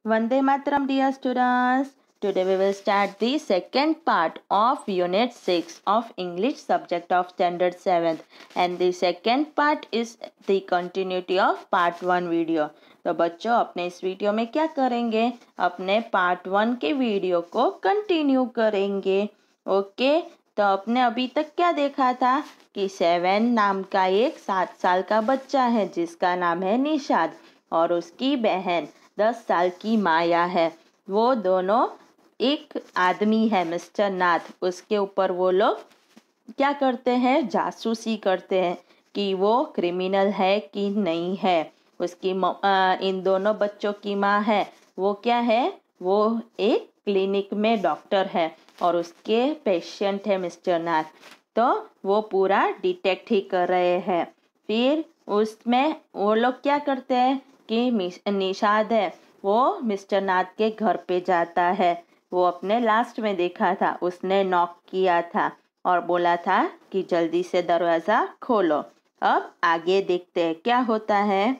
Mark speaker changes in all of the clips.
Speaker 1: Vande Mataram, dear students. Today we will start the second part of Unit 6 of English subject of Standard 7th. And the second part is the continuity of Part 1 video. तो बच्चों अपने इस video में क्या करेंगे, अपने part 1 के video को कंटिन्यू करेंगे. ओके, तो आपने अभी तक क्या देखा था कि 7 नाम का एक 7 साल का बच्चा है जिसका नाम है निशाद और उसकी बहन 10 साल की माया है. वो दोनों एक आदमी है मिस्टर नाथ, उसके ऊपर वो लोग क्या करते हैं, जासूसी करते हैं कि वो क्रिमिनल है कि नहीं है. उसकी इन दोनों बच्चों की माँ है, वो क्या है, वो एक क्लिनिक में डॉक्टर है और उसके पेशेंट है मिस्टर नाथ. तो वो पूरा डिटेक्ट ही कर रहे हैं. फिर उसमें वो लोग क्या करते हैं कि निशाद है वो मिस्टर नाथ के घर पे जाता है. वो अपने लास्ट में देखा था, उसने नॉक किया था और बोला था कि जल्दी से दरवाज़ा खोलो. अब आगे देखते हैं क्या होता है.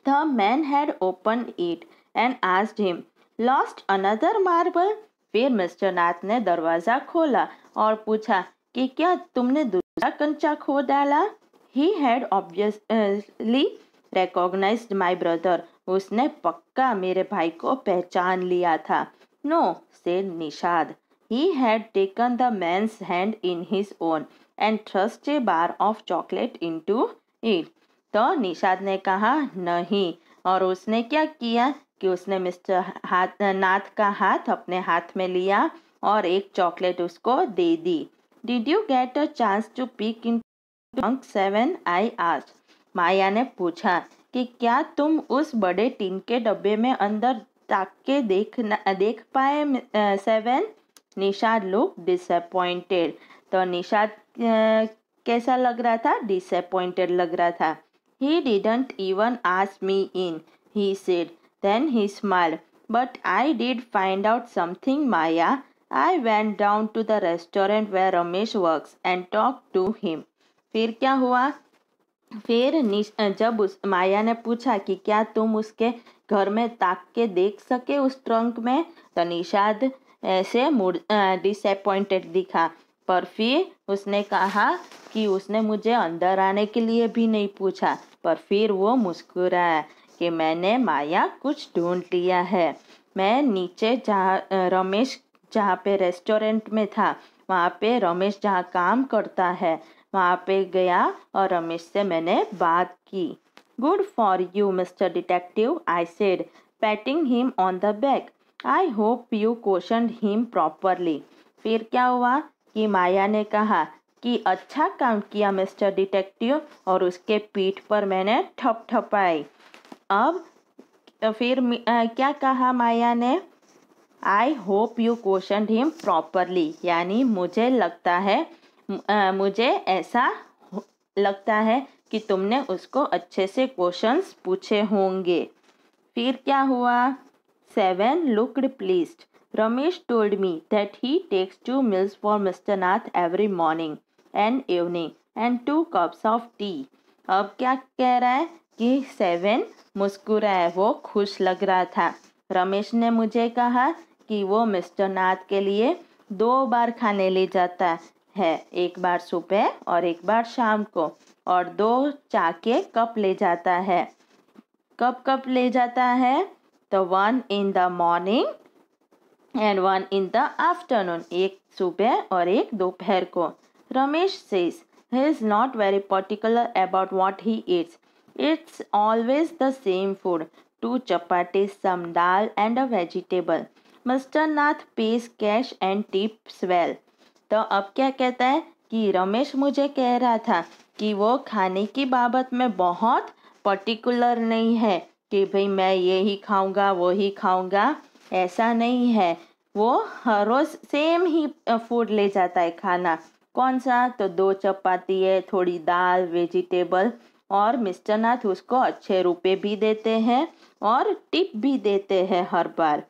Speaker 1: The man had opened it and asked him, "Lost another marble?" फिर मिस्टर नाथ ने दरवाज़ा खोला और पूछा कि क्या तुमने दूसरा कंचा खो डाला. He had obviously recognized my brother. उसने पक्का मेरे भाई को पहचान लिया था. No, said Nishad. He had taken the man's hand in his own and thrust a bar of chocolate into it. तो निशाद ने कहा नहीं, और उसने क्या किया कि उसने मिस्टर नाथ का हाथ अपने हाथ में लिया और एक चॉकलेट उसको दे दी. Did you get a chance to peek in trunk 7? I asked. Maya ने पूछा कि क्या तुम उस बड़े टीन के डब्बे में अंदर ताक के देख पाए 7? Nishad look disappointed. तो निशाद कैसा लग रहा था, डिसअपॉइंटेड लग रहा था. He didn't even ask me in, he said. Then he smiled. But I did find out something, Maya. I went down to the restaurant where Ramesh works and talked to him. फिर क्या हुआ, फिर जब उस माया ने पूछा कि क्या तुम उसके घर में ताक के देख सके उस ट्रंक में, तो निशाद ऐसे डिसअपॉइंटेड दिखा. पर फिर उसने कहा कि उसने मुझे अंदर आने के लिए भी नहीं पूछा. पर फिर वो मुस्कुराया कि मैंने माया कुछ ढूंढ लिया है. मैं नीचे रमेश जहाँ पे रेस्टोरेंट में था, वहाँ पे रमेश जहाँ काम करता है वहाँ पे गया और रमेश से मैंने बात की. Good for you mister detective, I said, patting him on the back. I hope you questioned him properly. फिर क्या हुआ कि माया ने कहा कि अच्छा काम किया मिस्टर डिटेक्टिव, और उसके पीठ पर मैंने ठपठपाई. अब फिर क्या कहा माया ने, आई hope you questioned him properly, यानी मुझे लगता है मुझे ऐसा लगता है कि तुमने उसको अच्छे से क्वेश्चंस पूछे होंगे. फिर क्या हुआ, 7 looked pleased. Ramesh told me that he takes 2 meals for Mr. Nath every morning and evening and 2 cups of tea. अब क्या कह रहा है कि 7 मुस्कुराया, वो खुश लग रहा था. रमेश ने मुझे कहा कि वो मिस्टर नाथ के लिए 2 बार खाने ले जाता है, एक बार सुबह और एक बार शाम को, और 2 चाय के कप ले जाता है. कब कब ले जाता है, तो 1 in the morning and 1 in the afternoon, एक सुबह और एक दोपहर को. Ramesh says he is not very particular about what he eats. It's always the same food, 2 chapatis, some dal and a vegetable. Mr. Nath pays cash and tips well. तो अब क्या कहता है कि रमेश मुझे कह रहा था कि वो खाने की बाबत में बहुत पर्टिकुलर नहीं है कि भाई मैं ये ही खाऊंगा वो ही खाऊंगा, ऐसा नहीं है. वो हर रोज़ सेम ही फूड ले जाता है खाना. कौन सा, तो 2 चपाती है, थोड़ी दाल, वेजिटेबल, और मिस्टर नाथ उसको अच्छे रुपए भी देते हैं और टिप भी देते हैं हर बार.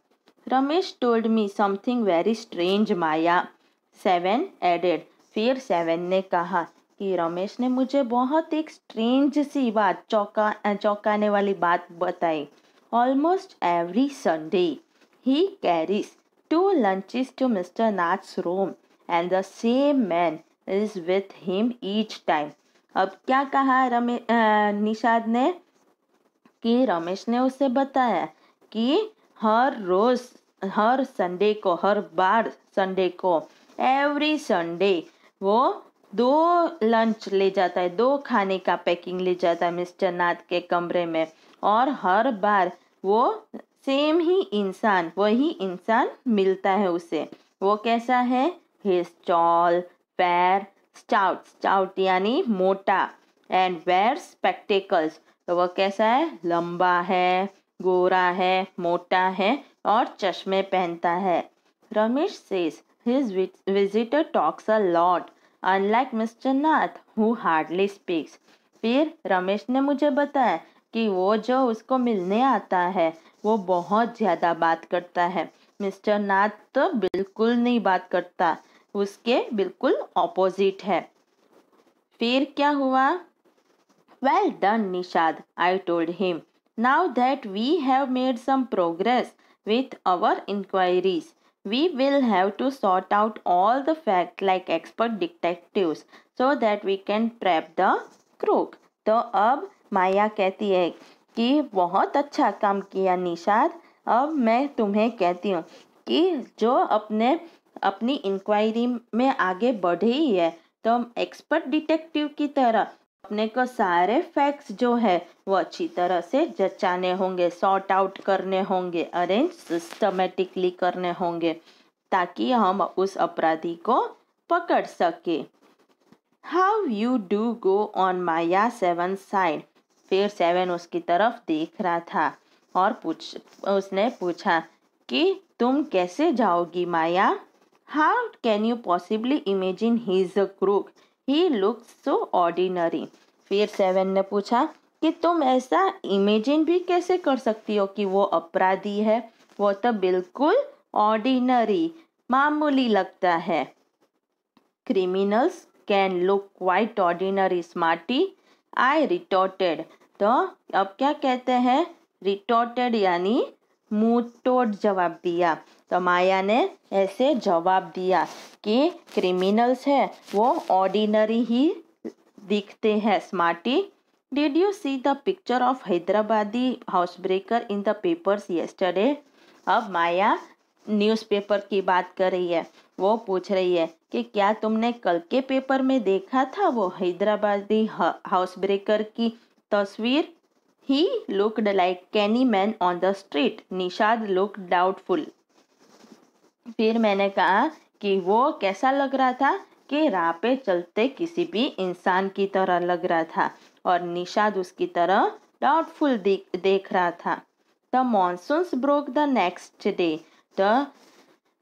Speaker 1: Ramesh told me something very strange Maya, 7 added. फिर 7 ने कहा कि रमेश ने मुझे बहुत एक स्ट्रेंज सी बात, चौंकाने वाली बात बताई. almost every Sunday. He carries 2 lunches to Mr. Nath's room and the same man is with him each time. अब क्या कहा निषाद ने कि रमेश ने उसे बताया कि हर संडे को, हर बार संडे को, एवरी संडे वो 2 लंच ले जाता है, 2 खाने का पैकिंग ले जाता है मिस्टर नाथ के कमरे में। और हर बार वो सेम ही इंसान, वही इंसान मिलता है उसे। वो कैसा है? He is tall, fair, stout यानी मोटा, एंड वेयर स्पेक्टेकल्स, तो वो कैसा है? लंबा है, गोरा है, मोटा है और चश्मे पहनता है। Ramesh says his visitor talks a lot, unlike Mr. Nath who hardly speaks. फिर रमेश ने मुझे बताया कि वो जो उसको मिलने आता है वो बहुत ज़्यादा बात करता है। मिस्टर नाथ तो बिल्कुल नहीं बात करता, उसके बिल्कुल ऑपोजिट है। फिर क्या हुआ? Well done, Nishad, I told him. Now that we have made some progress with our inquiries, we will have to sort out all the facts like expert detectives so that we can trap the crook. तो अब माया कहती है कि बहुत अच्छा काम किया निषाद। अब मैं तुम्हें कहती हूँ कि जो अपनी इंक्वायरी में आगे बढ़े ही है, तो हम एक्सपर्ट डिटेक्टिव की तरह अपने को सारे फैक्ट्स जो है वो अच्छी तरह से जचाने होंगे, सॉर्ट आउट करने होंगे, अरेंज सिस्टमेटिकली करने होंगे ताकि हम उस अपराधी को पकड़ सके। How you do go on Maya 7 side. फिर 7 उसकी तरफ देख रहा था और उसने पूछा कि तुम कैसे जाओगी Maya? How can you possibly imagine he is a crook, he looks so ordinary. फिर 7 ने पूछा कि तुम ऐसा इमेजिन भी कैसे कर सकती हो कि वो अपराधी है, वो तो बिल्कुल ऑर्डिनरी, मामूली लगता है। Criminals can look quite ordinary smarty, I retorted. तो अब क्या कहते हैं? रिटॉर्टेड यानी मुंह तोड़ जवाब दिया। तो माया ने ऐसे जवाब दिया कि क्रिमिनल्स है वो ऑर्डिनरी ही दिखते हैं, smarty. Did you see the picture of Hyderabadi house breaker in the papers yesterday. अब माया न्यूज़पेपर की बात कर रही है। वो पूछ रही है कि क्या तुमने कल के पेपर में देखा था वो हैदराबादी हाउस ब्रेकर की तस्वीर। He looked like any man on the street. Nishad looked doubtful. फिर मैंने कहा कि वो कैसा लग रहा था कि राह पे चलते किसी भी इंसान की तरह लग रहा था, और निषाद उसकी तरह डाउटफुल देख रहा था। The monsoons broke the next day. The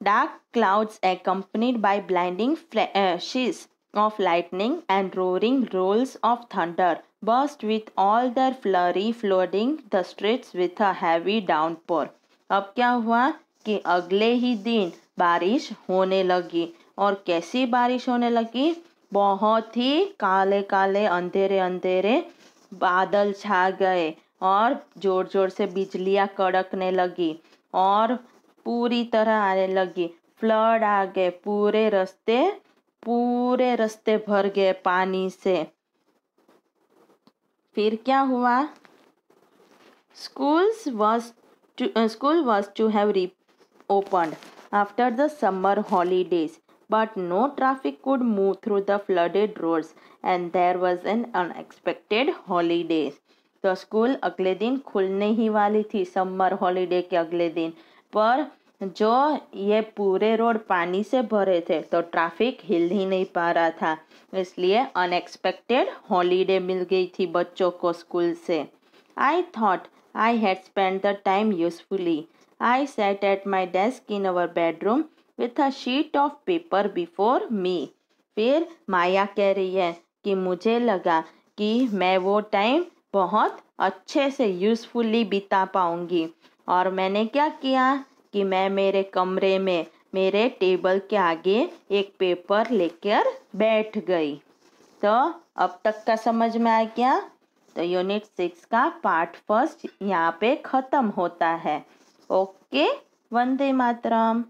Speaker 1: dark clouds accompanied by blinding flashes of lightning and roaring rolls of thunder burst with all their flurry, flooding the streets with a heavy downpour. अब क्या हुआ कि अगले ही दिन बारिश होने लगी। और कैसी बारिश होने लगी? बहुत ही काले काले अंधेरे अंधेरे बादल छा गए और जोर जोर से बिजलियां कड़कने लगी और पूरी तरह आने लगी। फ्लड आ गए, पूरे रास्ते भर गए पानी से। फिर क्या हुआ? School was to have reopened after the summer holidays, but no traffic could move through the flooded roads, and there was an unexpected holiday. तो स्कूल अगले दिन खुलने ही वाली थी, समर हॉलीडे के अगले दिन, पर जो ये पूरे रोड पानी से भरे थे तो ट्रैफिक हिल ही नहीं पा रहा था, इसलिए अनएक्सपेक्टेड हॉलीडे मिल गई थी बच्चों को स्कूल से। I thought I had spent the time usefully. I sat at my desk in our bedroom with a sheet of paper before me. फिर माया कह रही है कि मुझे लगा कि मैं वो टाइम बहुत अच्छे से यूजफुली बिता पाऊंगी, और मैंने क्या किया कि मैं मेरे कमरे में मेरे टेबल के आगे एक पेपर लेकर बैठ गई। तो अब तक का समझ में आ गया? तो यूनिट 6 का पार्ट फर्स्ट यहाँ पे ख़त्म होता है। ओके, वंदे मातरम।